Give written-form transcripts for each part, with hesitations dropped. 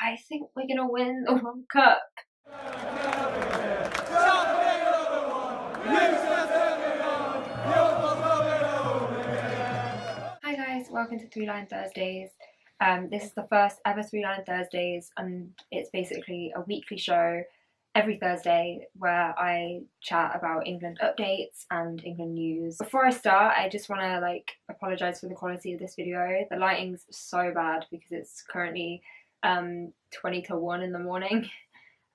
I think we're gonna win the World Cup. Hi guys, welcome to Lion Thursdays. This is the first ever Lion Thursdays, and it's basically a weekly show every Thursday where I chat about England updates and England news. Before I start, I just want to apologise for the quality of this video. The lighting's so bad because it's currently 20 to 1 in the morning.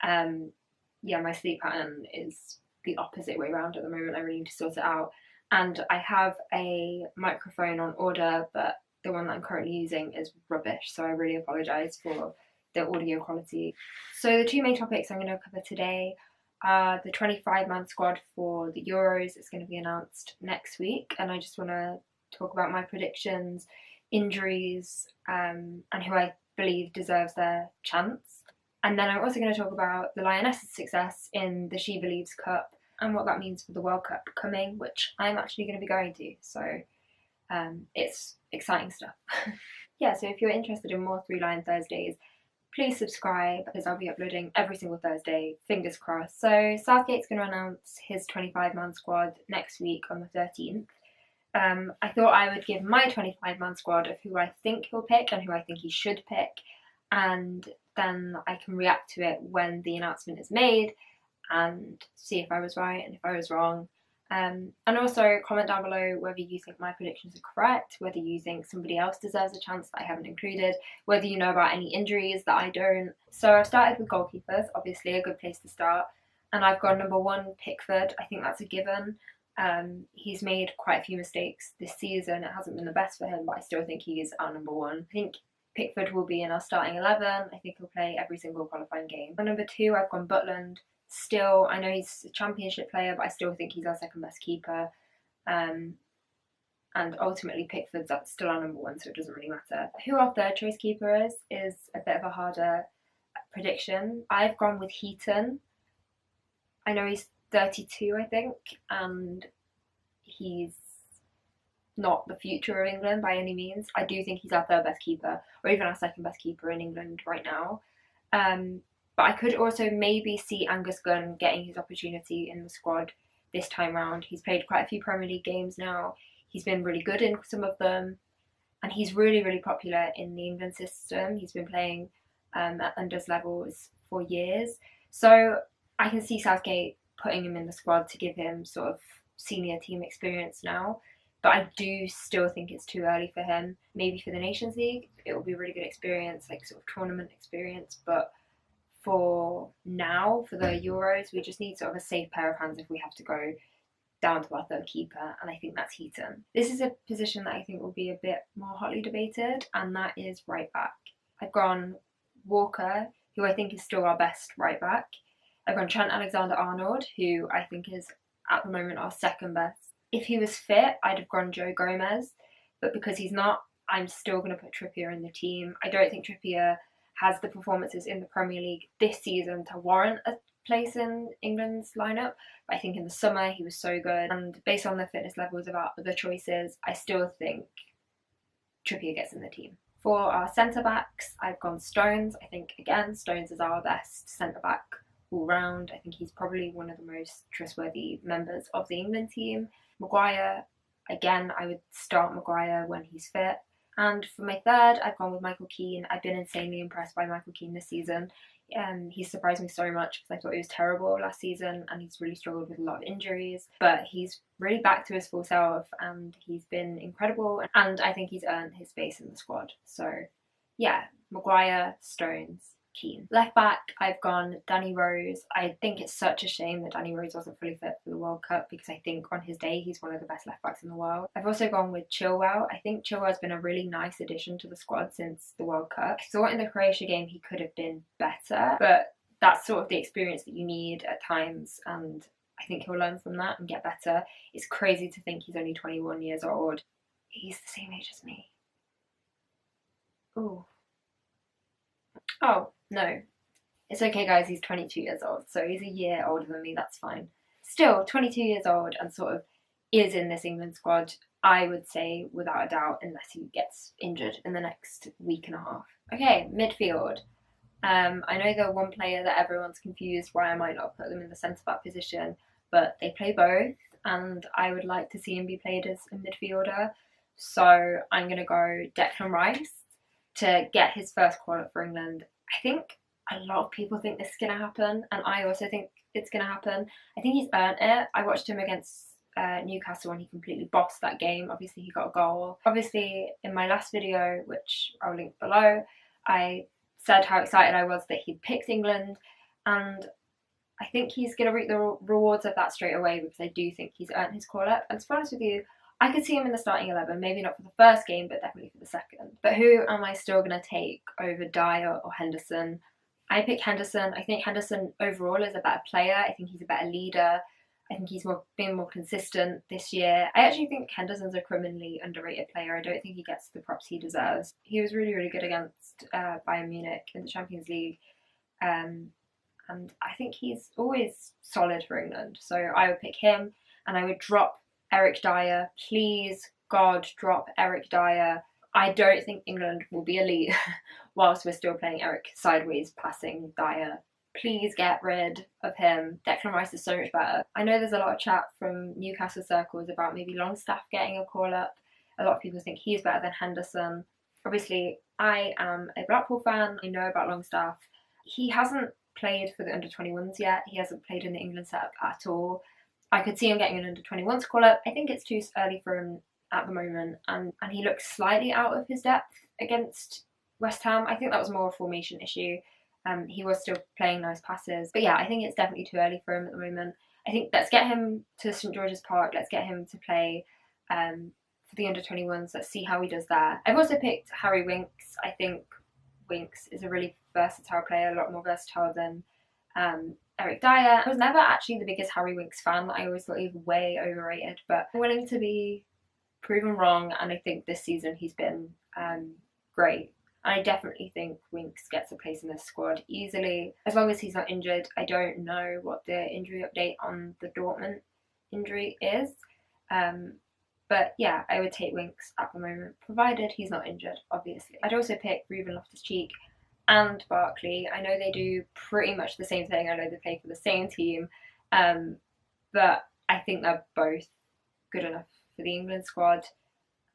Yeah, my sleep pattern is the opposite way around at the moment. I really need to sort it out. And I have a microphone on order, but the one that I'm currently using is rubbish, so I really apologise for the audio quality. So the two main topics I'm going to cover today are the 25-man squad for the Euros. It's going to be announced next week, and I just want to talk about my predictions, injuries, and who I believe deserves their chance. And then I'm also going to talk about the Lionesses' success in the She Believes Cup and what that means for the World Cup coming, which I'm actually going to be going to, so it's exciting stuff. Yeah, so if you're interested in more Lion Thursdays, please subscribe because I'll be uploading every single Thursday, fingers crossed. So Southgate's going to announce his 25-man squad next week on the 13th. I thought I would give my 25-man squad of who I think he'll pick and who I think he should pick, and then I can react to it when the announcement is made and see if I was right and if I was wrong. And also comment down below whether you think my predictions are correct, whether you think somebody else deserves a chance that I haven't included, whether you know about any injuries that I don't. So I've started with goalkeepers, obviously a good place to start, and I've got number 1 Pickford. I think that's a given. He's made quite a few mistakes this season. It hasn't been the best for him, but I still think he is our number 1. I think Pickford will be in our starting 11. I think he'll play every single qualifying game. For number 2, I've gone Butland. Still, I know he's a championship player, but I still think he's our second best keeper. And ultimately Pickford's still our number 1, so it doesn't really matter. Who our third choice keeper is a bit of a harder prediction. I've gone with Heaton. I know he's 32, I think, and he's not the future of England by any means. I do think he's our third best keeper, or even our second best keeper in England right now. But I could also maybe see Angus Gunn getting his opportunity in the squad this time round. He's played quite a few Premier League games now. He's been really good in some of them, and he's really, really popular in the England system. He's been playing at unders levels for years. So I can see Southgate putting him in the squad to give him sort of senior team experience now. But I do still think it's too early for him. Maybe for the Nations League, it will be a really good experience, like sort of tournament experience. But for now, for the Euros, we just need sort of a safe pair of hands if we have to go down to our third keeper, and I think that's Heaton. This is a position that I think will be a bit more hotly debated, and that is right back. I've gone Walker, who I think is still our best right back. I've gone Trent Alexander-Arnold, who I think is at the moment our second best. If he was fit, I'd have gone Joe Gomez, but because he's not, I'm still going to put Trippier in the team. I don't think Trippier has the performances in the Premier League this season to warrant a place in England's lineup. But I think in the summer he was so good, and based on the fitness levels of our other choices, I still think Trippier gets in the team. For our centre-backs, I've gone Stones. I think, again, Stones is our best centre-back all round. I think he's probably one of the most trustworthy members of the England team. Maguire, again, I would start Maguire when he's fit. And for my third, I've gone with Michael Keane. I've been insanely impressed by Michael Keane this season. He's surprised me so much because I thought he was terrible last season, and he's really struggled with a lot of injuries. But he's really back to his full self, and he's been incredible. And I think he's earned his space in the squad. So yeah, Maguire, Stones, Keane. Left back, I've gone Danny Rose. I think it's such a shame that Danny Rose wasn't fully fit for the World Cup, because I think on his day he's one of the best left backs in the world. I've also gone with Chilwell. I think Chilwell's been a really nice addition to the squad since the World Cup. I thought in the Croatia game he could have been better, but that's sort of the experience that you need at times, and I think he'll learn from that and get better. It's crazy to think he's only 21 years old. He's the same age as me. Ooh. Oh, no. It's okay, guys, he's 22 years old, so he's a year older than me, that's fine. Still, 22 years old and sort of is in this England squad, I would say, without a doubt, unless he gets injured in the next week and a half. Okay, midfield. I know the one player that everyone's confused why I might not put them in the centre-back position, but they play both, and I would like to see him be played as a midfielder. So I'm going to go Declan Rice to get his first call-up for England. I think a lot of people think this is going to happen, and I also think it's going to happen. I think he's earned it. I watched him against Newcastle and he completely bossed that game. Obviously, he got a goal. Obviously, in my last video, which I'll link below, I said how excited I was that he'd picked England, and I think he's going to reap the rewards of that straight away, because I do think he's earned his call-up. And to be honest with you, I could see him in the starting 11, maybe not for the first game, but definitely for the second. But who am I still going to take over Dyer or Henderson? I pick Henderson. I think Henderson overall is a better player. I think he's a better leader. I think he's been more consistent this year. I actually think Henderson's a criminally underrated player. I don't think he gets the props he deserves. He was really, really good against Bayern Munich in the Champions League. And I think he's always solid for England. So I would pick him, and I would drop Eric Dyer. Please, God, drop Eric Dyer. I don't think England will be elite whilst we're still playing Eric sideways passing Dyer. Please get rid of him. Declan Rice is so much better. I know there's a lot of chat from Newcastle circles about maybe Longstaff getting a call-up. A lot of people think he's better than Henderson. Obviously, I am a Blackpool fan. I know about Longstaff. He hasn't played for the under-21s yet. He hasn't played in the England setup at all. I could see him getting an under-21s call-up. I think it's too early for him at the moment, and he looks slightly out of his depth against West Ham. I think that was more a formation issue. He was still playing nice passes. But yeah, I think it's definitely too early for him at the moment. I think let's get him to St George's Park. Let's get him to play for the under-21s. Let's see how he does there. I've also picked Harry Winks. I think Winks is a really versatile player, a lot more versatile than Eric Dyer. I was never actually the biggest Harry Winks fan. I always thought he was way overrated, but I'm willing to be proven wrong, and I think this season he's been great. I definitely think Winks gets a place in this squad easily, as long as he's not injured. I don't know what the injury update on the Dortmund injury is, but yeah, I would take Winks at the moment, provided he's not injured, obviously. I'd also pick Ruben Loftus-Cheek and Barkley. I know they do pretty much the same thing. I know they play for the same team, but I think they're both good enough for the England squad,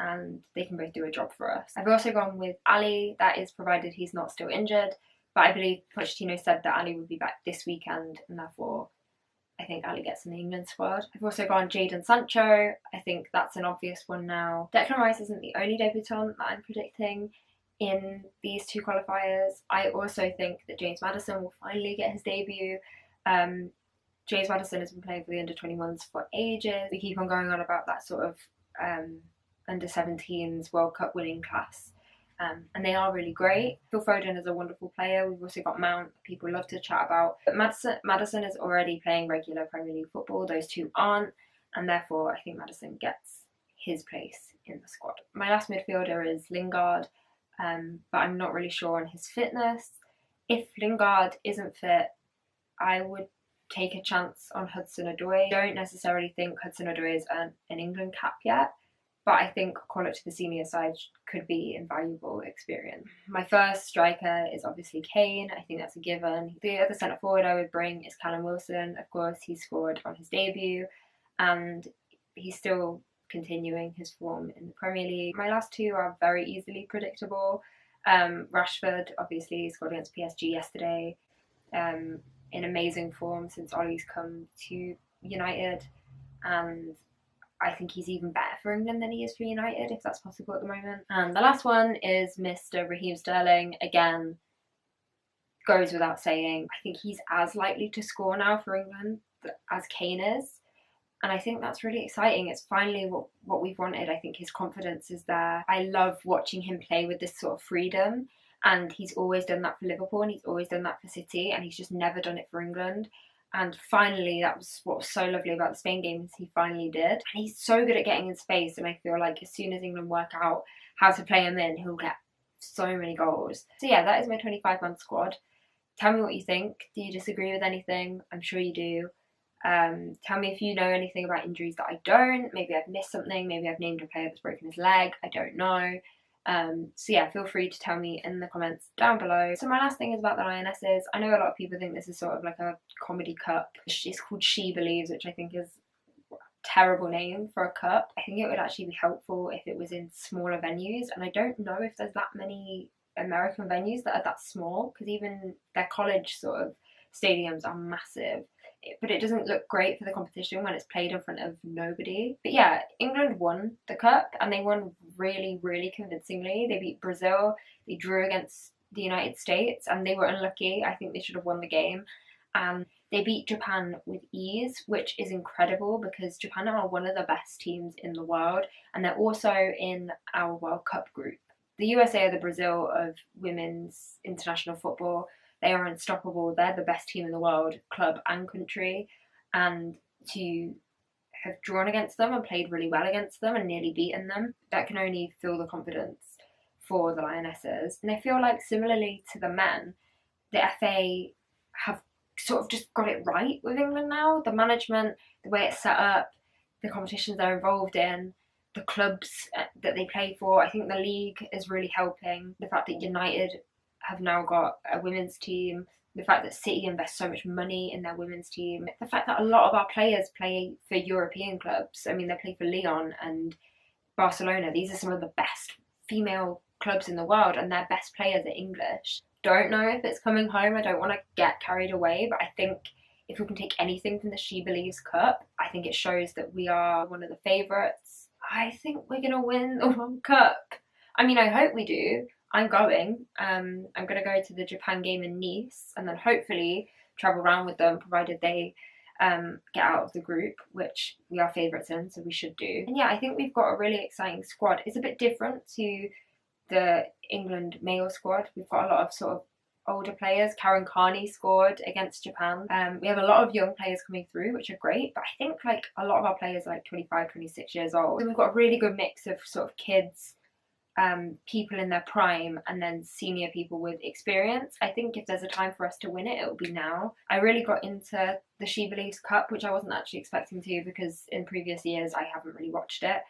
and they can both do a job for us. I've also gone with Ali, that is provided he's not still injured, but I believe Pochettino said that Ali would be back this weekend, and therefore I think Ali gets in the England squad. I've also gone Jadon Sancho. I think that's an obvious one now. Declan Rice isn't the only debutant that I'm predicting in these two qualifiers. I also think that James Maddison will finally get his debut. James Maddison has been playing for the under-21s for ages. We keep on going on about that sort of under-17s World Cup winning class, and they are really great. Phil Foden is a wonderful player. We've also got Mount, people love to chat about. But Maddison is already playing regular Premier League football. Those two aren't, and therefore I think Maddison gets his place in the squad. My last midfielder is Lingard, but I'm not really sure on his fitness. If Lingard isn't fit, I would take a chance on Hudson-Odoi. I don't necessarily think Hudson-Odoi has earned an England cap yet, but I think a call up to the senior side could be invaluable experience. My first striker is obviously Kane. I think that's a given. The other centre forward I would bring is Callum Wilson. Of course, he scored on his debut, and he's still continuing his form in the Premier League. My last two are very easily predictable. Rashford obviously scored against PSG yesterday, in amazing form since Ollie's come to United, and I think he's even better for England than he is for United, if that's possible at the moment. And the last one is Mr. Raheem Sterling. Again, goes without saying, I think he's as likely to score now for England as Kane is, and I think that's really exciting. It's finally what we've wanted. I think his confidence is there. I love watching him play with this sort of freedom, and he's always done that for Liverpool, and he's always done that for City, and he's just never done it for England. And finally, that was what was so lovely about the Spain game, is he finally did. And he's so good at getting in space, and I feel like as soon as England work out how to play him in, he'll get so many goals. So yeah, that is my 25-man squad. Tell me what you think. Do you disagree with anything? I'm sure you do. Tell me if you know anything about injuries that I don't. Maybe I've missed something. Maybe I've named a player that's broken his leg. I don't know. So yeah, feel free to tell me in the comments down below. So my last thing is about the Lionesses. I know a lot of people think this is sort of like a comedy cup. It's called She Believes, which I think is a terrible name for a cup. I think it would actually be helpful if it was in smaller venues, and I don't know if there's that many American venues that are that small, because even their college sort of stadiums are massive. But it doesn't look great for the competition when it's played in front of nobody. But yeah, England won the cup, and they won really, really convincingly. They beat Brazil, they drew against the United States, and they were unlucky. I think they should have won the game. And they beat Japan with ease, which is incredible because Japan are one of the best teams in the world, and they're also in our World Cup group. The USA are the Brazil of women's international football. They are unstoppable. They're the best team in the world, club and country. And to have drawn against them and played really well against them and nearly beaten them, that can only fill the confidence for the Lionesses. And I feel like similarly to the men, the FA have sort of just got it right with England now. The management, the way it's set up, the competitions they're involved in, the clubs that they play for. I think the league is really helping. The fact that United have now got a women's team, the fact that City invest so much money in their women's team, the fact that a lot of our players play for European clubs. I mean, they play for Lyon and Barcelona. These are some of the best female clubs in the world, and their best players are English. Don't know if it's coming home. I don't want to get carried away, but I think if we can take anything from the She Believes Cup, I think it shows that we are one of the favourites. I think we're going to win the World Cup. I mean, I hope we do. I'm going. I'm going to go to the Japan game in Nice and then hopefully travel around with them, provided they get out of the group, which we are favourites in, so we should do. And yeah, I think we've got a really exciting squad. It's a bit different to the England male squad. We've got a lot of sort of older players. Karen Carney scored against Japan. We have a lot of young players coming through, which are great, but I think like a lot of our players are like 25, 26 years old. So we've got a really good mix of sort of kids, people in their prime, and then senior people with experience. I think if there's a time for us to win it, it will be now. I really got into the She Believes Cup, which I wasn't actually expecting to, because in previous years I haven't really watched it.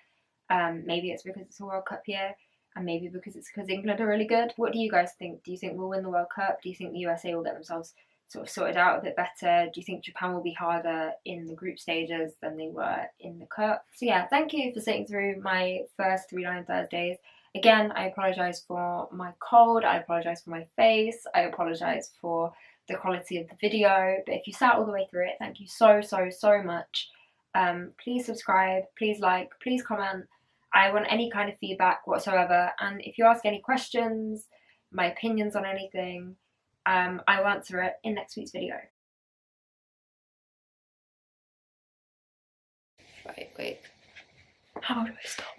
Maybe it's because it's a World Cup year, and maybe because it's because England are really good. What do you guys think? Do you think we'll win the World Cup? Do you think the USA will get themselves sort of sorted out a bit better? Do you think Japan will be harder in the group stages than they were in the Cup? So yeah, thank you for sitting through my first 3 Lion Thursdays. Again, I apologise for my cold, I apologise for my face, I apologise for the quality of the video, but if you sat all the way through it, thank you so much. Please subscribe, please like, please comment. I want any kind of feedback whatsoever, and if you ask any questions, my opinions on anything, I will answer it in next week's video. Right, wait. How do I stop?